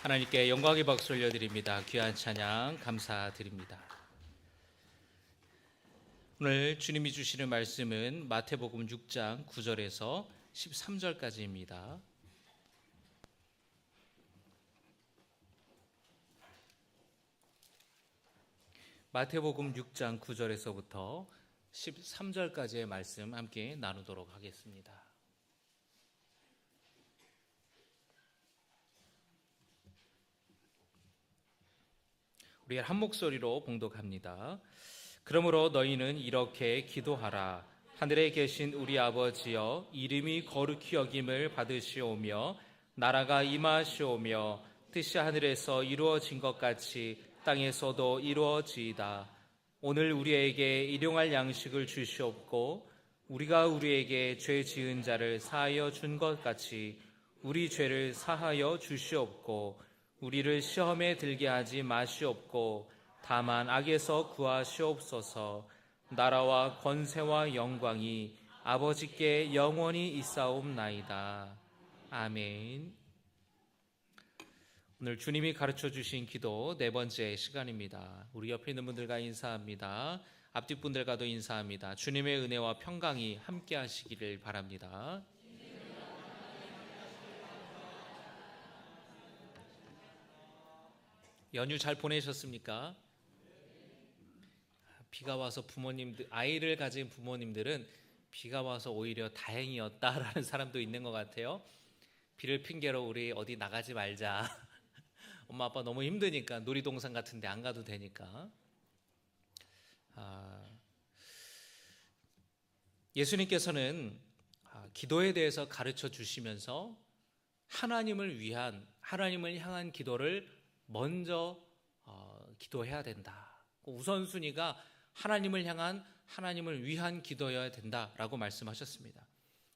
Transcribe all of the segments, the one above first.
하나님께 영광의 박수 올려드립니다. 귀한 찬양 감사드립니다. 오늘 주님이 주시는 말씀은 마태복음 6장 9절에서 13절까지입니다. 마태복음 6장 9절에서부터 13절까지의 말씀 함께 나누도록 하겠습니다. 우리 한 목소리로 봉독합니다. 그러므로 너희는 이렇게 기도하라. 하늘에 계신 우리 아버지여, 이름이 거룩히 여김을 받으시오며 나라가 임하시오며 뜻이 하늘에서 이루어진 것 같이 땅에서도 이루어지이다. 오늘 우리에게 일용할 양식을 주시옵고 우리가 우리에게 죄 지은 자를 사하여 준 것 같이 우리 죄를 사하여 주시옵고 우리를 시험에 들게 하지 마시옵고 다만 악에서 구하시옵소서. 나라와 권세와 영광이 아버지께 영원히 있사옵나이다. 아멘. 오늘 주님이 가르쳐 주신 기도 네 번째 시간입니다. 우리 옆에 있는 분들과 인사합니다. 앞뒤 분들과도 인사합니다. 주님의 은혜와 평강이 함께 하시기를 바랍니다. 연휴 잘 보내셨습니까? 비가 와서 부모님들, 아이를 가진 부모님들은 비가 와서 오히려 다행이었다라는 사람도 있는 것 같아요. 비를 핑계로 우리 어디 나가지 말자. 엄마 아빠 너무 힘드니까 놀이동산 같은 데 안 가도 되니까. 예수님께서는 기도에 대해서 가르쳐 주시면서 하나님을 향한 기도를 먼저 기도해야 된다. 우선순위가 하나님을 위한 기도여야 된다라고 말씀하셨습니다.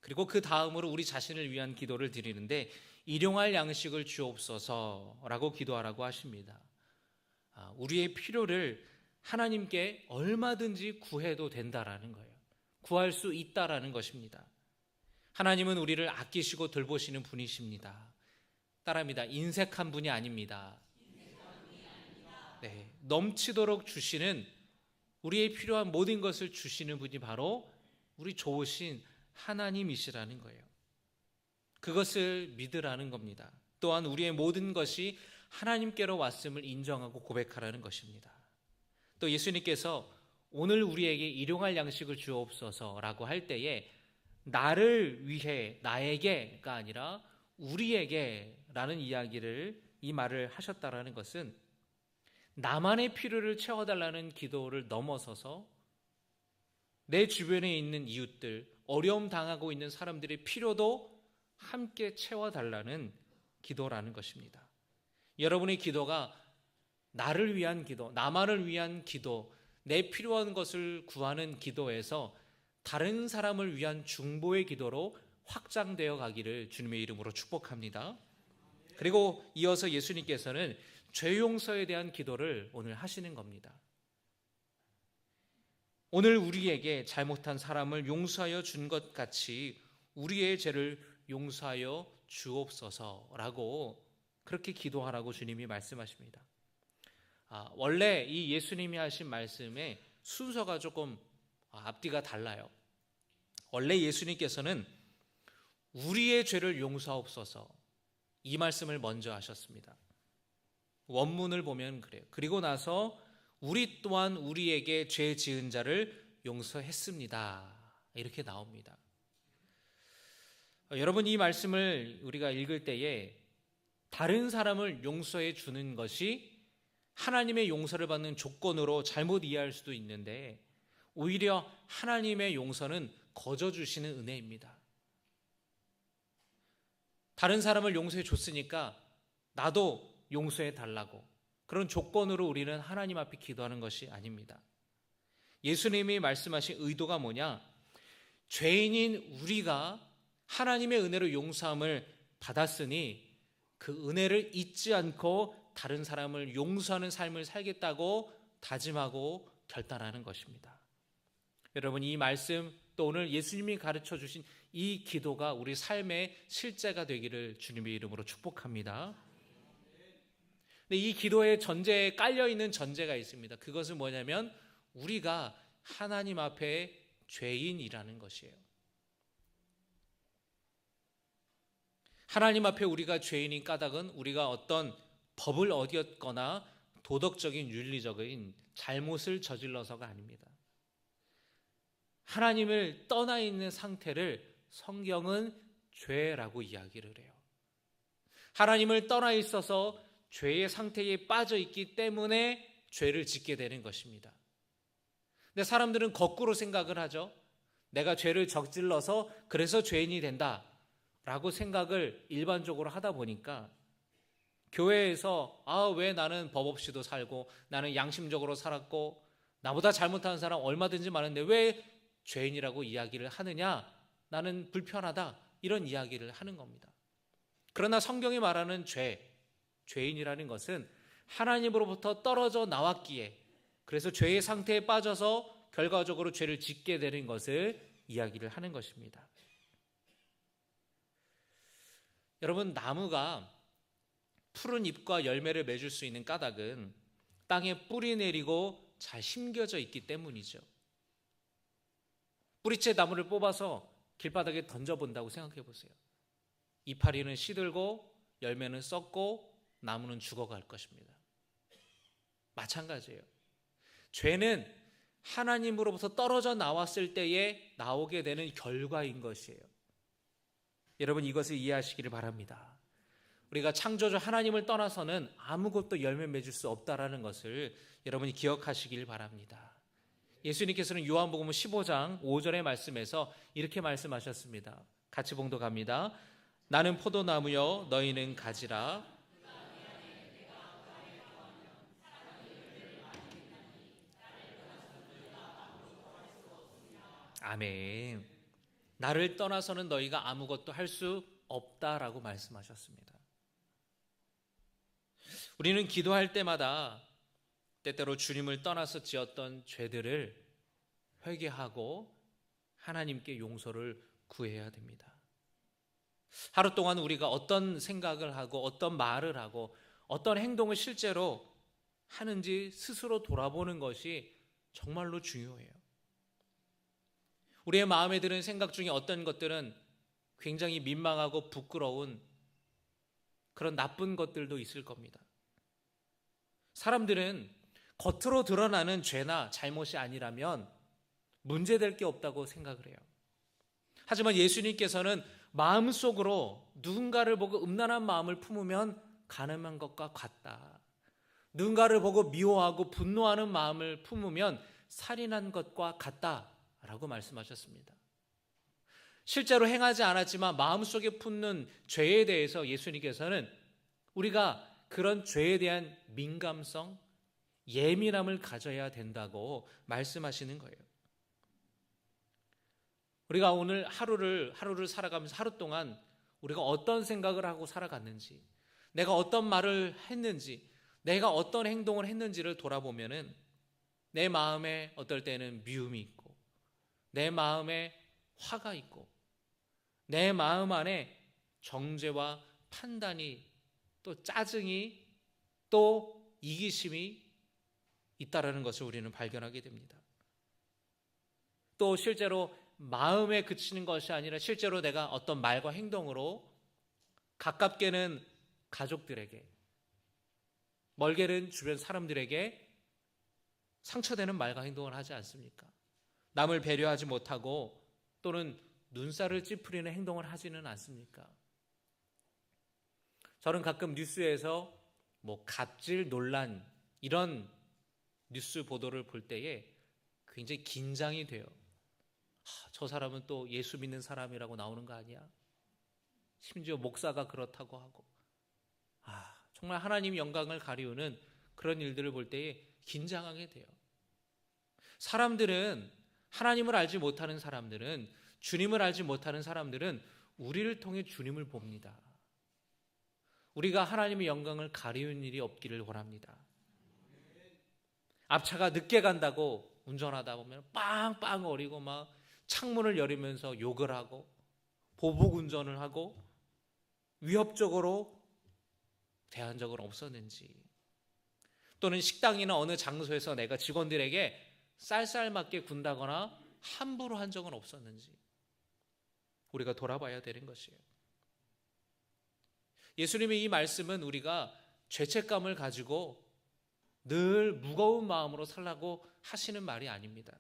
그리고 그 다음으로 우리 자신을 위한 기도를 드리는데 일용할 양식을 주옵소서라고 기도하라고 하십니다. 우리의 필요를 하나님께 얼마든지 구해도 된다라는 거예요. 구할 수 있다라는 것입니다. 하나님은 우리를 아끼시고 돌보시는 분이십니다. 따라합니다. 인색한 분이 아닙니다. 네, 넘치도록 주시는, 우리의 필요한 모든 것을 주시는 분이 바로 우리 좋으신 하나님이시라는 거예요. 그것을 믿으라는 겁니다. 또한 우리의 모든 것이 하나님께로 왔음을 인정하고 고백하라는 것입니다. 또 예수님께서 오늘 우리에게 일용할 양식을 주옵소서라고 할 때에 나를 위해, 나에게가 아니라 우리에게라는 이 말을 하셨다라는 것은 나만의 필요를 채워달라는 기도를 넘어서서 내 주변에 있는 이웃들, 어려움 당하고 있는 사람들의 필요도 함께 채워달라는 기도라는 것입니다. 여러분의 기도가 나를 위한 기도, 나만을 위한 기도, 내 필요한 것을 구하는 기도에서 다른 사람을 위한 중보의 기도로 확장되어 가기를 주님의 이름으로 축복합니다. 그리고 이어서 예수님께서는 죄 용서에 대한 기도를 오늘 하시는 겁니다. 오늘 우리에게 잘못한 사람을 용서하여 준 것 같이 우리의 죄를 용서하여 주옵소서라고 그렇게 기도하라고 주님이 말씀하십니다. 원래 이 예수님이 하신 말씀의 순서가 조금 앞뒤가 달라요. 원래 예수님께서는 우리의 죄를 용서하옵소서 이 말씀을 먼저 하셨습니다. 원문을 보면 그래요. 그리고 나서 우리 또한 우리에게 죄 지은 자를 용서했습니다. 이렇게 나옵니다. 여러분, 이 말씀을 우리가 읽을 때에 다른 사람을 용서해 주는 것이 하나님의 용서를 받는 조건으로 잘못 이해할 수도 있는데 오히려 하나님의 용서는 거저 주시는 은혜입니다. 다른 사람을 용서해 줬으니까 나도 용서해 달라고 그런 조건으로 우리는 하나님 앞에 기도하는 것이 아닙니다. 예수님이 말씀하신 의도가 뭐냐? 죄인인 우리가 하나님의 은혜로 용서함을 받았으니 그 은혜를 잊지 않고 다른 사람을 용서하는 삶을 살겠다고 다짐하고 결단하는 것입니다. 여러분, 이 말씀 또 오늘 예수님이 가르쳐 주신 이 기도가 우리 삶의 실제가 되기를 주님의 이름으로 축복합니다. 근데 이 기도의 전제에 깔려 있는 전제가 있습니다. 그것은 뭐냐면 우리가 하나님 앞에 죄인이라는 것이에요. 하나님 앞에 우리가 죄인인 까닭은 우리가 어떤 법을 어겼거나 도덕적인 윤리적인 잘못을 저질러서가 아닙니다. 하나님을 떠나 있는 상태를 성경은 죄라고 이야기를 해요. 하나님을 떠나 있어서 죄의 상태에 빠져 있기 때문에 죄를 짓게 되는 것입니다. 근데 사람들은 거꾸로 생각을 하죠. 내가 죄를 저질러서 그래서 죄인이 된다 라고 생각을 일반적으로 하다 보니까 교회에서 왜 나는 법 없이도 살고 나는 양심적으로 살았고 나보다 잘못하는 사람 얼마든지 많은데 왜 죄인이라고 이야기를 하느냐, 나는 불편하다, 이런 이야기를 하는 겁니다. 그러나 성경이 말하는 죄인이라는 것은 하나님으로부터 떨어져 나왔기에, 그래서 죄의 상태에 빠져서 결과적으로 죄를 짓게 되는 것을 이야기를 하는 것입니다. 여러분, 나무가 푸른 잎과 열매를 맺을 수 있는 까닭은 땅에 뿌리 내리고 잘 심겨져 있기 때문이죠. 뿌리째 나무를 뽑아서 길바닥에 던져본다고 생각해 보세요. 이파리는 시들고 열매는 썩고 나무는 죽어갈 것입니다. 마찬가지예요. 죄는 하나님으로부터 떨어져 나왔을 때에 나오게 되는 결과인 것이에요. 여러분, 이것을 이해하시기를 바랍니다. 우리가 창조주 하나님을 떠나서는 아무것도 열매 맺을 수 없다라는 것을 여러분이 기억하시길 바랍니다. 예수님께서는 요한복음 15장 5절의 말씀에서 이렇게 말씀하셨습니다. 같이 봉독합니다. 나는 포도나무여 너희는 가지라. 아멘. 나를 떠나서는 너희가 아무것도 할 수 없다라고 말씀하셨습니다. 우리는 기도할 때마다 때때로 주님을 떠나서 지었던 죄들을 회개하고 하나님께 용서를 구해야 됩니다. 하루 동안 우리가 어떤 생각을 하고 어떤 말을 하고 어떤 행동을 실제로 하는지 스스로 돌아보는 것이 정말로 중요해요. 우리의 마음에 드는 생각 중에 어떤 것들은 굉장히 민망하고 부끄러운 그런 나쁜 것들도 있을 겁니다. 사람들은 겉으로 드러나는 죄나 잘못이 아니라면 문제될 게 없다고 생각을 해요. 하지만 예수님께서는 마음속으로 누군가를 보고 음란한 마음을 품으면 가늠한 것과 같다. 누군가를 보고 미워하고 분노하는 마음을 품으면 살인한 것과 같다라고 말씀하셨습니다. 실제로 행하지 않았지만 마음속에 품는 죄에 대해서 예수님께서는 우리가 그런 죄에 대한 민감성, 예민함을 가져야 된다고 말씀하시는 거예요. 우리가 오늘 하루를 살아가면서 하루 동안 우리가 어떤 생각을 하고 살아갔는지, 내가 어떤 말을 했는지, 내가 어떤 행동을 했는지를 돌아보면은 내 마음에 어떨 때는 미움이 있고, 내 마음에 화가 있고, 내 마음 안에 정죄와 판단이, 또 짜증이, 또 이기심이 있다라는 것을 우리는 발견하게 됩니다. 또 실제로 마음에 그치는 것이 아니라 실제로 내가 어떤 말과 행동으로 가깝게는 가족들에게, 멀게는 주변 사람들에게 상처되는 말과 행동을 하지 않습니까? 남을 배려하지 못하고 또는 눈살을 찌푸리는 행동을 하지는 않습니까? 저는 가끔 뉴스에서 갑질 논란 이런 뉴스 보도를 볼 때에 굉장히 긴장이 돼요. 저 사람은 또 예수 믿는 사람이라고 나오는 거 아니야? 심지어 목사가 그렇다고 하고, 정말 하나님 영광을 가리우는 그런 일들을 볼 때에 긴장하게 돼요. 사람들은, 하나님을 알지 못하는 사람들은, 주님을 알지 못하는 사람들은 우리를 통해 주님을 봅니다. 우리가 하나님의 영광을 가리우는 일이 없기를 원합니다. 앞차가 늦게 간다고 운전하다 보면 빵빵거리고 막 창문을 열으면서 욕을 하고 보복 운전을 하고 위협적으로 대한 적은 없었는지, 또는 식당이나 어느 장소에서 내가 직원들에게 쌀쌀맞게 군다거나 함부로 한 적은 없었는지 우리가 돌아봐야 되는 것이에요. 예수님의 이 말씀은 우리가 죄책감을 가지고 늘 무거운 마음으로 살라고 하시는 말이 아닙니다.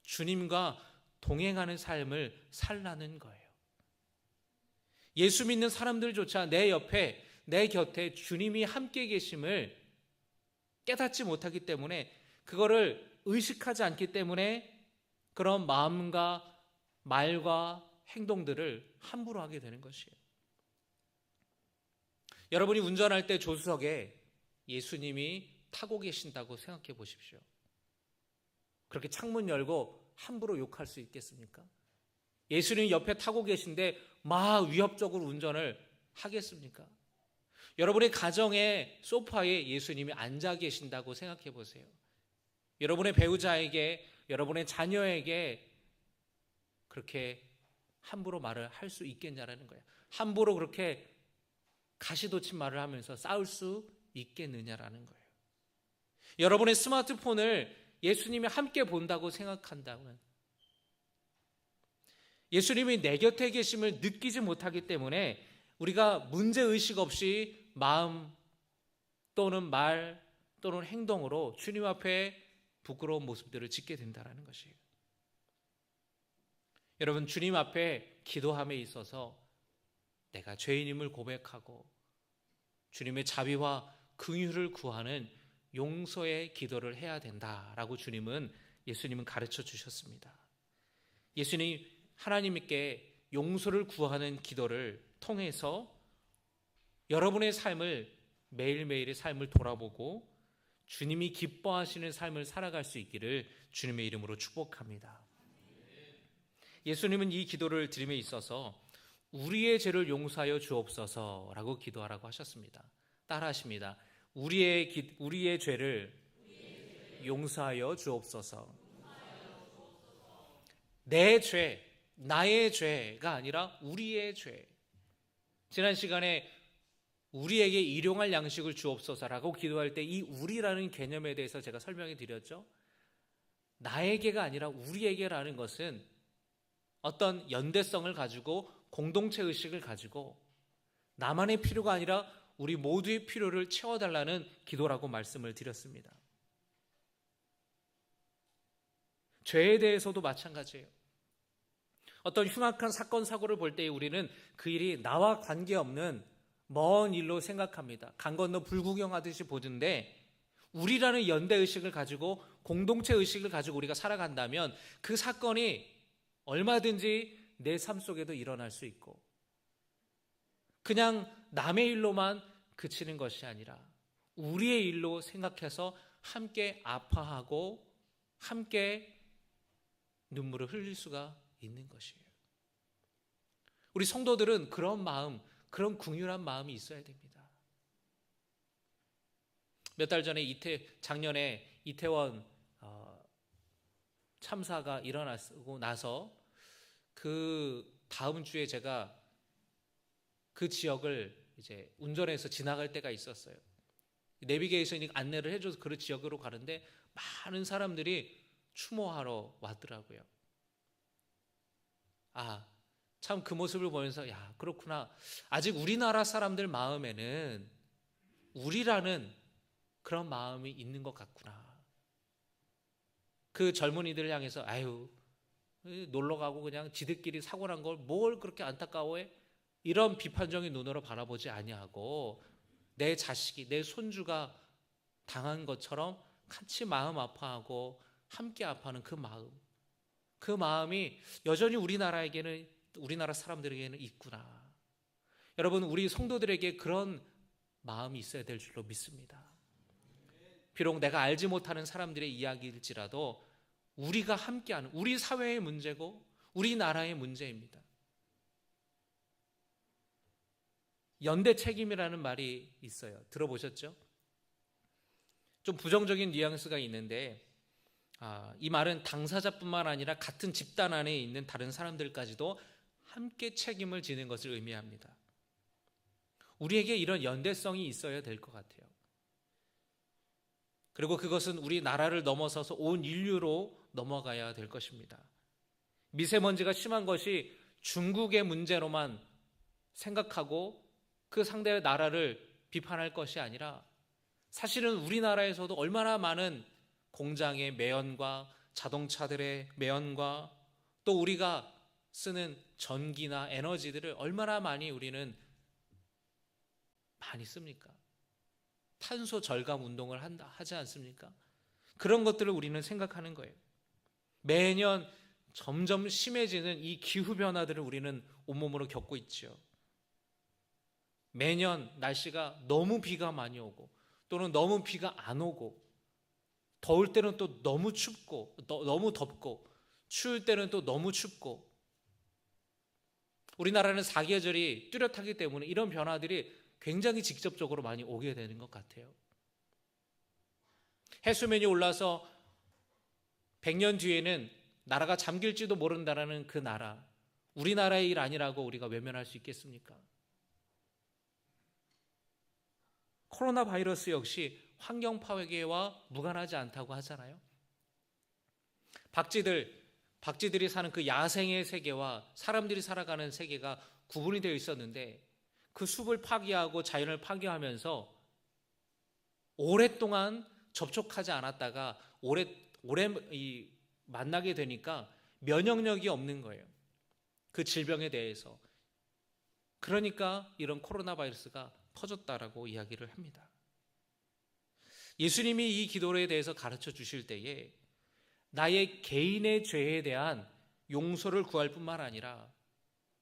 주님과 동행하는 삶을 살라는 거예요. 예수 믿는 사람들조차 내 옆에, 내 곁에 주님이 함께 계심을 깨닫지 못하기 때문에, 그거를 의식하지 않기 때문에 그런 마음과 말과 행동들을 함부로 하게 되는 것이에요. 여러분이 운전할 때 조수석에 예수님이 타고 계신다고 생각해 보십시오. 그렇게 창문 열고 함부로 욕할 수 있겠습니까? 예수님 옆에 타고 계신데 막 위협적으로 운전을 하겠습니까? 여러분의 가정의 소파에 예수님이 앉아 계신다고 생각해 보세요. 여러분의 배우자에게, 여러분의 자녀에게 그렇게 함부로 말을 할 수 있겠냐라는 거예요. 함부로 그렇게 가시돋친 말을 하면서 싸울 수 있겠느냐라는 거예요. 여러분의 스마트폰을 예수님이 함께 본다고 생각한다면, 예수님이 내 곁에 계심을 느끼지 못하기 때문에 우리가 문제의식 없이 마음 또는 말 또는 행동으로 주님 앞에 부끄러운 모습들을 짓게 된다는 것이에요. 여러분, 주님 앞에 기도함에 있어서 내가 죄인임을 고백하고 주님의 자비와 긍휼을 구하는 용서의 기도를 해야 된다라고 예수님은 가르쳐 주셨습니다. 예수님 하나님께 용서를 구하는 기도를 통해서 여러분의 삶을, 매일매일의 삶을 돌아보고 주님이 기뻐하시는 삶을 살아갈 수 있기를 주님의 이름으로 축복합니다. 예수님은 이 기도를 드림에 있어서 우리의 죄를 용서하여 주옵소서라고 기도하라고 하셨습니다. 따라하십니다. 우리의 죄를 용서하여 주옵소서. 내 죄, 나의 죄가 아니라 우리의 죄. 지난 시간에 우리에게 일용할 양식을 주옵소서라고 기도할 때 이 우리라는 개념에 대해서 제가 설명해 드렸죠. 나에게가 아니라 우리에게라는 것은 어떤 연대성을 가지고 공동체 의식을 가지고 나만의 필요가 아니라 우리 모두의 필요를 채워달라는 기도라고 말씀을 드렸습니다. 죄에 대해서도 마찬가지예요. 어떤 흉악한 사건 사고를 볼 때 우리는 그 일이 나와 관계없는 먼 일로 생각합니다. 강 건너 불구경하듯이 보는데, 우리라는 연대의식을 가지고 공동체 의식을 가지고 우리가 살아간다면 그 사건이 얼마든지 내 삶 속에도 일어날 수 있고, 그냥 남의 일로만 그치는 것이 아니라 우리의 일로 생각해서 함께 아파하고 함께 눈물을 흘릴 수가 있는 것이에요. 우리 성도들은 그런 마음, 그런 긍휼한 마음이 있어야 됩니다. 몇 달 전에 작년에 이태원 참사가 일어나고 나서 그 다음 주에 제가 그 지역을 이제 운전해서 지나갈 때가 있었어요. 내비게이션이 안내를 해줘서 그 지역으로 가는데 많은 사람들이 추모하러 왔더라고요. 참 그 모습을 보면서 그렇구나. 아직 우리나라 사람들 마음에는 우리라는 그런 마음이 있는 것 같구나. 그 젊은이들을 향해서 놀러 가고 그냥 지들끼리 사고 난 걸 뭘 그렇게 안타까워해? 이런 비판적인 눈으로 바라보지 아니하고 내 자식이, 내 손주가 당한 것처럼 같이 마음 아파하고 함께 아파하는 그 마음이 여전히 우리나라 사람들에게는 있구나. 여러분, 우리 성도들에게 그런 마음이 있어야 될 줄로 믿습니다. 비록 내가 알지 못하는 사람들의 이야기일지라도 우리가 함께하는, 우리 사회의 문제고 우리나라의 문제입니다. 연대 책임이라는 말이 있어요. 들어보셨죠? 좀 부정적인 뉘앙스가 있는데 이 말은 당사자뿐만 아니라 같은 집단 안에 있는 다른 사람들까지도 함께 책임을 지는 것을 의미합니다. 우리에게 이런 연대성이 있어야 될 것 같아요. 그리고 그것은 우리 나라를 넘어서서 온 인류로 넘어가야 될 것입니다. 미세먼지가 심한 것이 중국의 문제로만 생각하고 그 상대 나라를 비판할 것이 아니라 사실은 우리나라에서도 얼마나 많은 공장의 매연과 자동차들의 매연과 또 우리가 쓰는 전기나 에너지들을 얼마나 많이 우리는 많이 씁니까? 탄소 절감 운동을 하지 않습니까? 그런 것들을 우리는 생각하는 거예요. 매년 점점 심해지는 이 기후 변화들을 우리는 온몸으로 겪고 있죠. 매년 날씨가 너무 비가 많이 오고 또는 너무 비가 안 오고 더울 때는 또 너무 춥고 너무 덥고 추울 때는 또 너무 춥고 우리나라는 사계절이 뚜렷하기 때문에 이런 변화들이 굉장히 직접적으로 많이 오게 되는 것 같아요. 해수면이 올라서 100년 뒤에는 나라가 잠길지도 모른다라는 그 나라, 우리나라의 일 아니라고 우리가 외면할 수 있겠습니까? 코로나 바이러스 역시 환경 파괴와 무관하지 않다고 하잖아요. 박쥐들이 사는 그 야생의 세계와 사람들이 살아가는 세계가 구분이 되어 있었는데 그 숲을 파괴하고 자연을 파괴하면서 오랫동안 접촉하지 않았다가 오래 만나게 되니까 면역력이 없는 거예요. 그 질병에 대해서. 그러니까 이런 코로나 바이러스가 퍼졌다라고 이야기를 합니다. 예수님이 이 기도에 대해서 가르쳐 주실 때에 나의 개인의 죄에 대한 용서를 구할 뿐만 아니라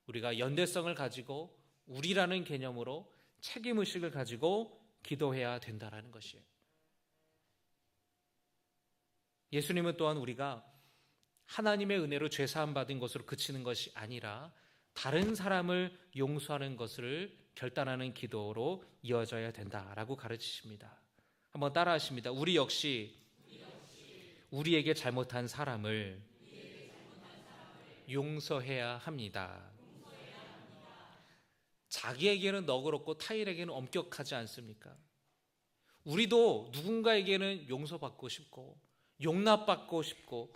우리가 연대성을 가지고 우리라는 개념으로 책임의식을 가지고 기도해야 된다라는 것이에요. 예수님은 또한 우리가 하나님의 은혜로 죄사함 받은 것으로 그치는 것이 아니라 다른 사람을 용서하는 것을 결단하는 기도로 이어져야 된다라고 가르치십니다. 한번 따라하십니다. 우리 역시 우리에게 잘못한 사람을 용서해야 합니다. 자기에게는 너그럽고 타인에게는 엄격하지 않습니까? 우리도 누군가에게는 용서받고 싶고 용납받고 싶고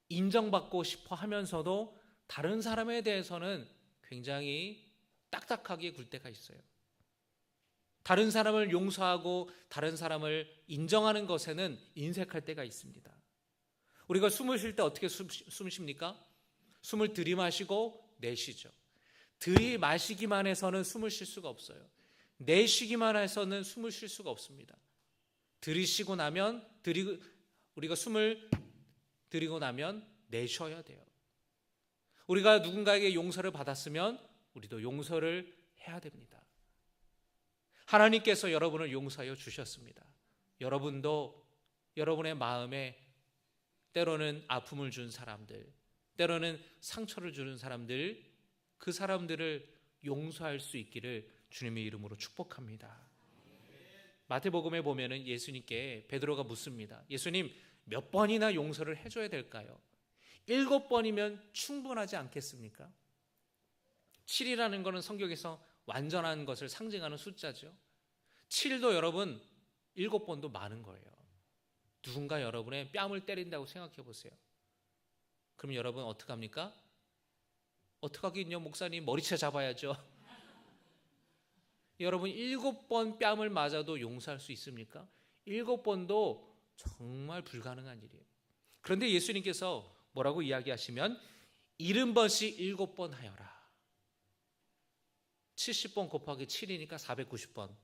인정받고 싶어 하면서도 다른 사람에 대해서는 굉장히 딱딱하게 굴 때가 있어요. 다른 사람을 용서하고 다른 사람을 인정하는 것에는 인색할 때가 있습니다. 우리가 숨을 쉴 때 어떻게 숨 쉽니까? 숨을 들이마시고 내쉬죠. 들이마시기만 해서는 숨을 쉴 수가 없어요. 내쉬기만 해서는 숨을 쉴 수가 없습니다. 들이쉬고 나면 우리가 숨을 들이고 나면 내쉬어야 돼요. 우리가 누군가에게 용서를 받았으면 우리도 용서를 해야 됩니다. 하나님께서 여러분을 용서하여 주셨습니다. 여러분도 여러분의 마음에 때로는 아픔을 준 사람들, 때로는 상처를 주는 사람들, 그 사람들을 용서할 수 있기를 주님의 이름으로 축복합니다. 마태복음에 보면은 예수님께 베드로가 묻습니다. 예수님, 몇 번이나 용서를 해줘야 될까요? 7번이면 충분하지 않겠습니까? 7이라는 것은 성경에서 완전한 것을 상징하는 숫자죠. 7도 여러분 7번도 많은 거예요. 누군가 여러분의 뺨을 때린다고 생각해 보세요. 그럼 여러분 어떡합니까? 어떡하긴요, 목사님 머리채 잡아야죠. 여러분 7번 뺨을 맞아도 용서할 수 있습니까? 7번도 정말 불가능한 일이에요. 그런데 예수님께서 뭐라고 이야기하시면 70번씩 7번 하여라. 70번 곱하기 7이니까 490번.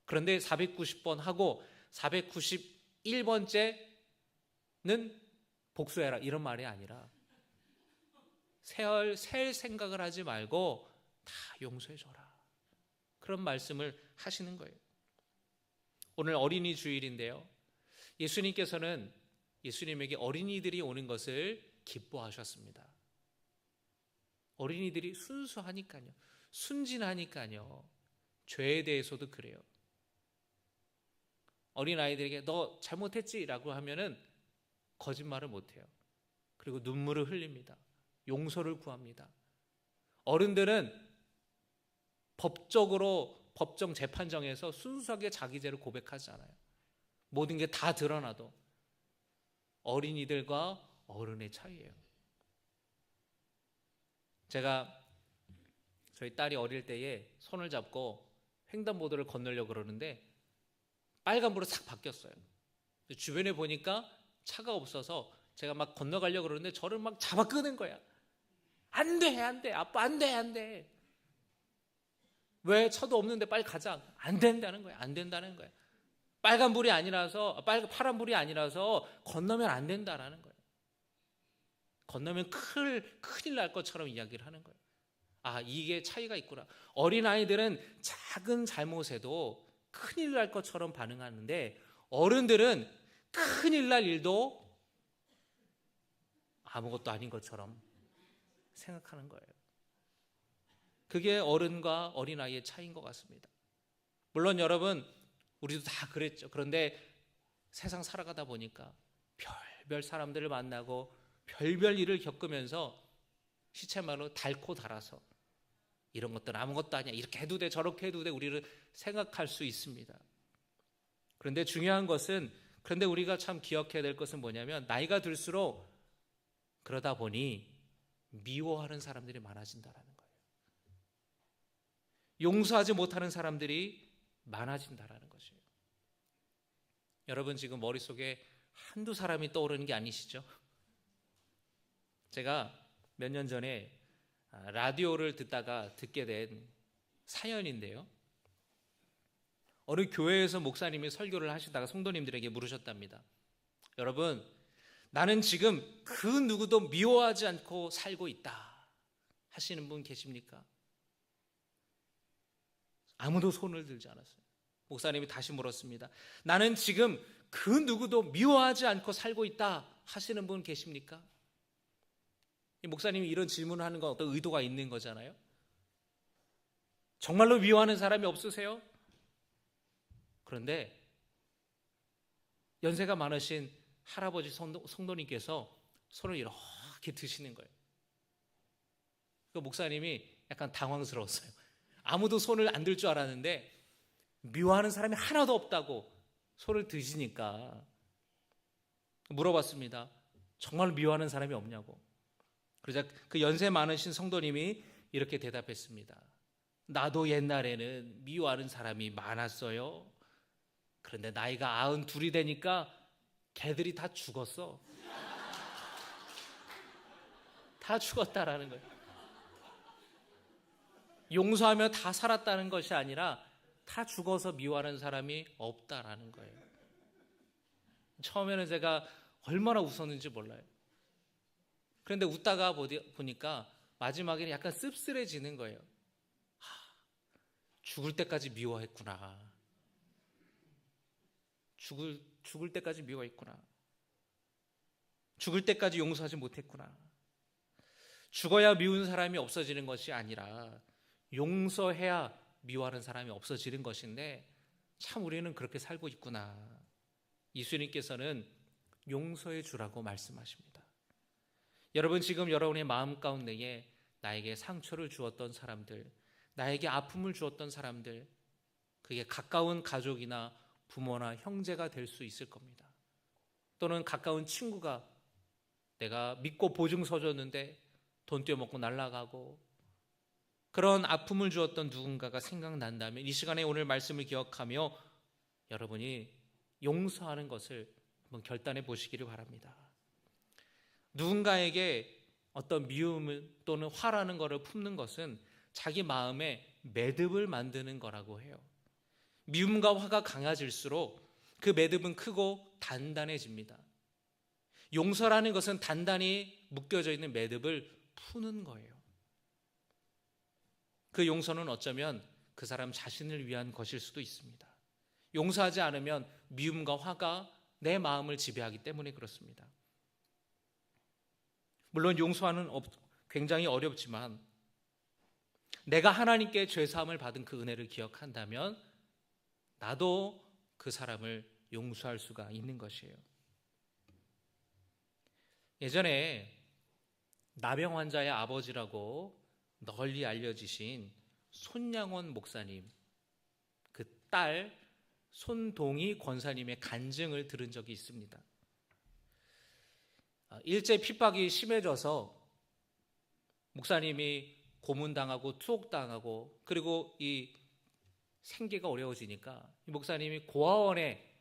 그런데 490번 하고 491번째는 복수해라 이런 말이 아니라 셀 생각을 하지 말고 다 용서해줘라. 그런 말씀을 하시는 거예요. 오늘 어린이 주일인데요. 예수님께서는 예수님에게 어린이들이 오는 것을 기뻐하셨습니다. 어린이들이 순수하니까요. 순진하니까요. 죄에 대해서도 그래요. 어린아이들에게 너 잘못했지? 라고 하면은 거짓말을 못해요. 그리고 눈물을 흘립니다. 용서를 구합니다. 어른들은 법정 재판정에서 순수하게 자기 죄를 고백하잖아요. 모든 게 다 드러나도. 어린이들과 어른의 차이예요. 제가 저희 딸이 어릴 때에 손을 잡고 횡단보도를 건너려고 그러는데 빨간불로 싹 바뀌었어요. 주변에 보니까 차가 없어서 제가 막 건너가려고 그러는데 저를 막 잡아 끄는 거야. 안 돼, 안 돼. 아빠 안 돼, 안 돼. 왜 차도 없는데 빨리 가자. 안 된다는 거야. 안 된다는 거야. 빨간불이 아니라서, 파란불이 아니라서 건너면 안 된다라는 거예요. 건너면 큰일 날 것처럼 이야기를 하는 거예요. 아, 이게 차이가 있구나. 어린아이들은 작은 잘못에도 큰일 날 것처럼 반응하는데 어른들은 큰일 날 일도 아무것도 아닌 것처럼 생각하는 거예요. 그게 어른과 어린아이의 차이인 것 같습니다. 물론 여러분, 우리도 다 그랬죠. 그런데 세상 살아가다 보니까 별별 사람들을 만나고 별별 일을 겪으면서 시체말로 닳고 닳아서 이런 것들은 아무것도 아니야. 이렇게 해도 돼, 저렇게 해도 돼. 우리를 생각할 수 있습니다. 그런데 중요한 것은, 그런데 우리가 참 기억해야 될 것은 뭐냐면 나이가 들수록 그러다 보니 미워하는 사람들이 많아진다라는 거예요. 용서하지 못하는 사람들이 많아진다라는 것이에요. 여러분 지금 머릿속에 한두 사람이 떠오르는 게 아니시죠? 제가 몇 년 전에 라디오를 듣다가 듣게 된 사연인데요. 어느 교회에서 목사님이 설교를 하시다가 성도님들에게 물으셨답니다. 여러분, 나는 지금 그 누구도 미워하지 않고 살고 있다 하시는 분 계십니까? 아무도 손을 들지 않았어요. 목사님이 다시 물었습니다. 나는 지금 그 누구도 미워하지 않고 살고 있다 하시는 분 계십니까? 이 목사님이 이런 질문을 하는 건 어떤 의도가 있는 거잖아요. 정말로 미워하는 사람이 없으세요? 그런데 연세가 많으신 할아버지 성도님께서 손을 이렇게 드시는 거예요. 그 목사님이 약간 당황스러웠어요. 아무도 손을 안 들 줄 알았는데 미워하는 사람이 하나도 없다고 손을 드시니까 물어봤습니다. 정말 미워하는 사람이 없냐고. 그러자 그 연세 많으신 성도님이 이렇게 대답했습니다. 나도 옛날에는 미워하는 사람이 많았어요. 그런데 나이가 92이 되니까 걔들이 다 죽었어. 다 죽었다라는 거예요. 용서하며 다 살았다는 것이 아니라 다 죽어서 미워하는 사람이 없다라는 거예요. 처음에는 제가 얼마나 웃었는지 몰라요. 그런데 웃다가 보니까 마지막에는 약간 씁쓸해지는 거예요. 죽을 때까지 미워했구나. 죽을 때까지 미워했구나. 죽을 때까지 용서하지 못했구나. 죽어야 미운 사람이 없어지는 것이 아니라 용서해야 미워하는 사람이 없어지는 것인데 참 우리는 그렇게 살고 있구나. 예수님께서는 용서해 주라고 말씀하십니다. 여러분 지금 여러분의 마음 가운데에 나에게 상처를 주었던 사람들, 나에게 아픔을 주었던 사람들, 그게 가까운 가족이나 부모나 형제가 될 수 있을 겁니다. 또는 가까운 친구가 내가 믿고 보증서 줬는데 돈 떼어먹고 날아가고 그런 아픔을 주었던 누군가가 생각난다면 이 시간에 오늘 말씀을 기억하며 여러분이 용서하는 것을 한번 결단해 보시기를 바랍니다. 누군가에게 어떤 미움 또는 화라는 것을 품는 것은 자기 마음에 매듭을 만드는 거라고 해요. 미움과 화가 강해질수록 그 매듭은 크고 단단해집니다. 용서라는 것은 단단히 묶여져 있는 매듭을 푸는 거예요. 그 용서는 어쩌면 그 사람 자신을 위한 것일 수도 있습니다. 용서하지 않으면 미움과 화가 내 마음을 지배하기 때문에 그렇습니다. 물론 용서하는 굉장히 어렵지만 내가 하나님께 죄사함을 받은 그 은혜를 기억한다면 나도 그 사람을 용서할 수가 있는 것이에요. 예전에 나병 환자의 아버지라고 널리 알려지신 손양원 목사님, 그 딸 손동희 권사님의 간증을 들은 적이 있습니다. 일제 핍박이 심해져서 목사님이 고문당하고 투옥당하고 그리고 이 생계가 어려워지니까 이 목사님이 고아원에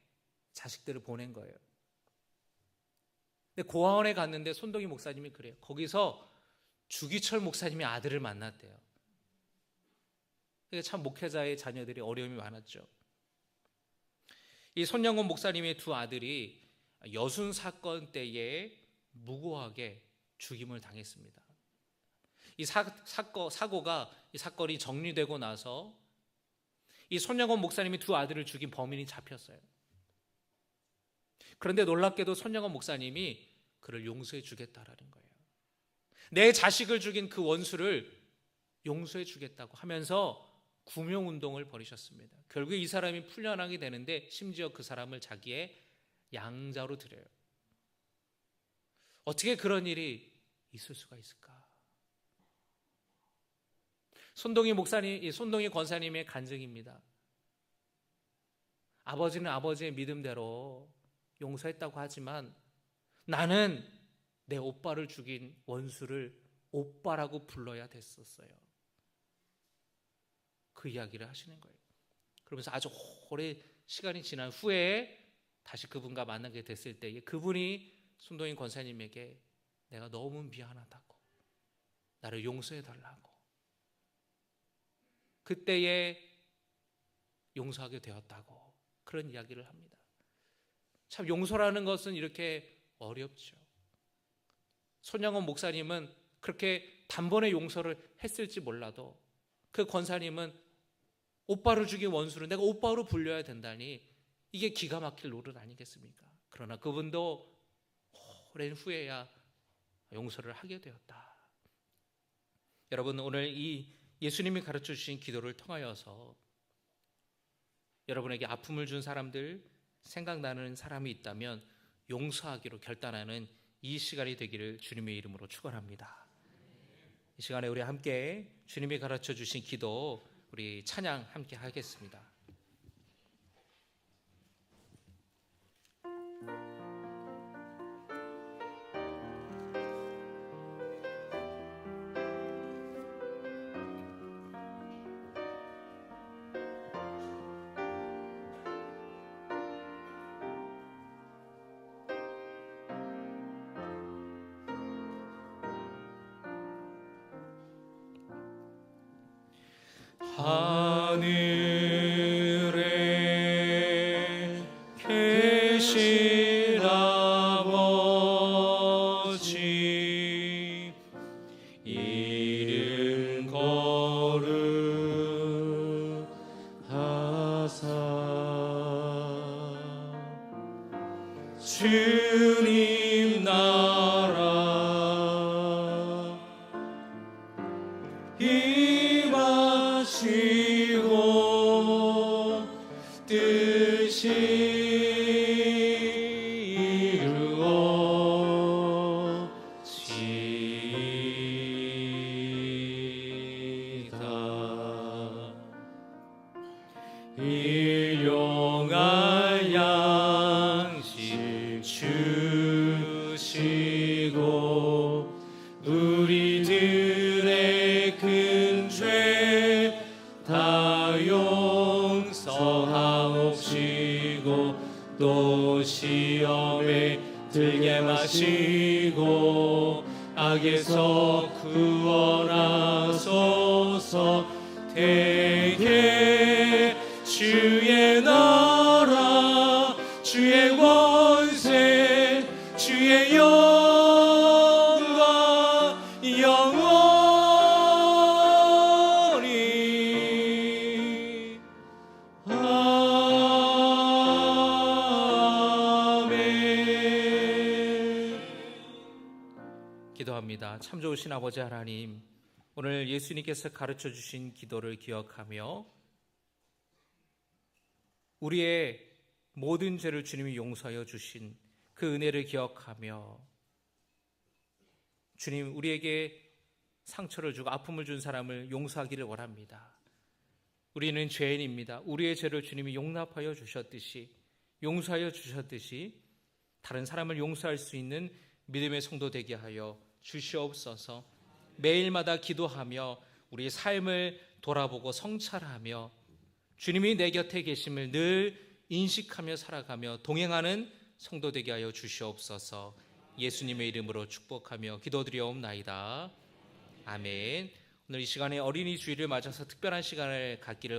자식들을 보낸 거예요. 근데 고아원에 갔는데 손동희 목사님이 그래요. 거기서 주기철 목사님의 아들을 만났대요. 참 목회자의 자녀들이 어려움이 많았죠. 이 손영곤 목사님의 두 아들이 여순 사건 때에 무고하게 죽임을 당했습니다. 이 사건이 정리되고 나서 이 손영곤 목사님이 두 아들을 죽인 범인이 잡혔어요. 그런데 놀랍게도 손영곤 목사님이 그를 용서해 주겠다라는 거예요. 내 자식을 죽인 그 원수를 용서해 주겠다고 하면서 구명운동을 벌이셨습니다. 결국 이 사람이 풀려나게 되는데 심지어 그 사람을 자기의 양자로 드려요. 어떻게 그런 일이 있을 수가 있을까? 손동희 권사님의 간증입니다. 아버지는 아버지의 믿음대로 용서했다고 하지만 나는 내 오빠를 죽인 원수를 오빠라고 불러야 됐었어요. 그 이야기를 하시는 거예요. 그러면서 아주 오래 시간이 지난 후에 다시 그분과 만나게 됐을 때에 그분이 손동희 권사님에게 내가 너무 미안하다고, 나를 용서해달라고, 그때에 용서하게 되었다고 그런 이야기를 합니다. 참 용서라는 것은 이렇게 어렵죠. 손영곤 목사님은 그렇게 단번에 용서를 했을지 몰라도 그 권사님은 오빠를 죽인 원수를 내가 오빠로 불려야 된다니 이게 기가 막힐 노릇 아니겠습니까? 그러나 그분도 오랜 후에야 용서를 하게 되었다. 여러분, 오늘 이 예수님이 가르쳐 주신 기도를 통하여서 여러분에게 아픔을 준 사람들, 생각나는 사람이 있다면 용서하기로 결단하는 이 시간이 되기를 주님의 이름으로 축원합니다. 이 시간에 우리 함께 주님이 가르쳐 주신 기도, 우리 찬양 함께 하겠습니다. 하늘에 계신 아버지 이름 거룩하사 주님 나라 임하시고 뜻이 이루어지이다. 일용할 양식 주시고 우리들의 큰 죄 다 용서하옵시고 또 시험에 들게 마시고 악에서 구원하소서. 대개 주의 나라 주의 권세 주의 영광 영원히 아멘. 기도합니다. 참 좋으신 아버지 하나님, 오늘 예수님께서 가르쳐 주신 기도를 기억하며 우리의 모든 죄를 주님이 용서하여 주신 그 은혜를 기억하며 주님, 우리에게 상처를 주고 아픔을 준 사람을 용서하기를 원합니다. 우리는 죄인입니다. 우리의 죄를 주님이 용납하여 주셨듯이, 용서하여 주셨듯이 다른 사람을 용서할 수 있는 믿음의 성도 되게 하여 주시옵소서. 매일마다 기도하며 우리의 삶을 돌아보고 성찰하며 주님이 내 곁에 계심을 늘 인식하며 살아가며 동행하는 성도 되게 하여 주시옵소서. 예수님의 이름으로 축복하며 기도드리옵나이다. 아멘. 오늘 이 시간에 어린이 주일을 맞아서 특별한 시간을 갖기를